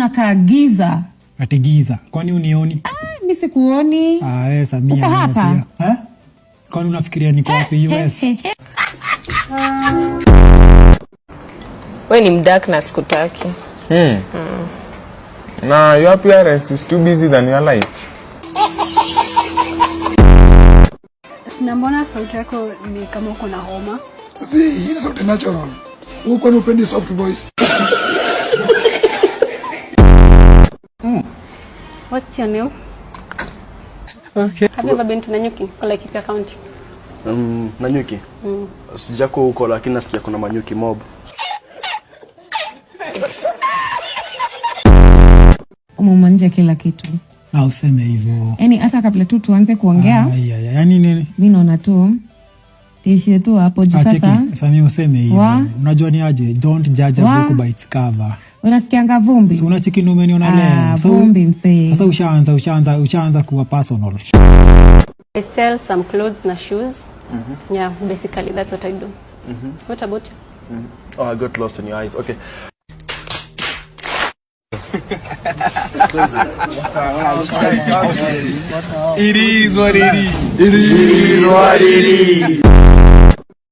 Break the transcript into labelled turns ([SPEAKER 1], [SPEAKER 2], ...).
[SPEAKER 1] unakaa giza.
[SPEAKER 2] Ati giza. Kwani unioni?
[SPEAKER 1] Mimi sikuoni.
[SPEAKER 2] Wewe Samia.
[SPEAKER 1] Uko hapa?
[SPEAKER 2] Kwani unafikiria niko wapi US?
[SPEAKER 3] Wewe ni mdark na sikutaki.
[SPEAKER 4] Nah, your appearance is too busy than your life.
[SPEAKER 5] Sinambona sauti yako ni kama uko na homa.
[SPEAKER 6] Hii ni sauti natural. Uko ni upendi soft voice.
[SPEAKER 5] What's your name?
[SPEAKER 7] Okay.
[SPEAKER 5] Have you ever been to Nanyuki or Laikipia County?
[SPEAKER 7] Nanyuki. Sijako huko lakini nasikia kuna Manyuki mob.
[SPEAKER 1] Umemanja kila kitu.
[SPEAKER 2] Useme hivyo.
[SPEAKER 1] Yaani hata kabla tu tuanze kuongea.
[SPEAKER 2] Yaani nini?
[SPEAKER 1] Mimi naona tu ishie tu hapo juu sasa.
[SPEAKER 2] Samia useme hivyo. Unajua ni aje? Don't judge a book by its cover.
[SPEAKER 1] Unasikianga vumbi?
[SPEAKER 2] Si unacheki ndio umeniona leo.
[SPEAKER 1] So vumbi msee.
[SPEAKER 2] Sasa ushaanza kuwa personal.
[SPEAKER 5] I sell some clothes na shoes. Yeah, basically that's what I do. What about you?
[SPEAKER 7] Oh, I got lost in your eyes. Okay.
[SPEAKER 2] It is what it is.
[SPEAKER 4] It is what it is.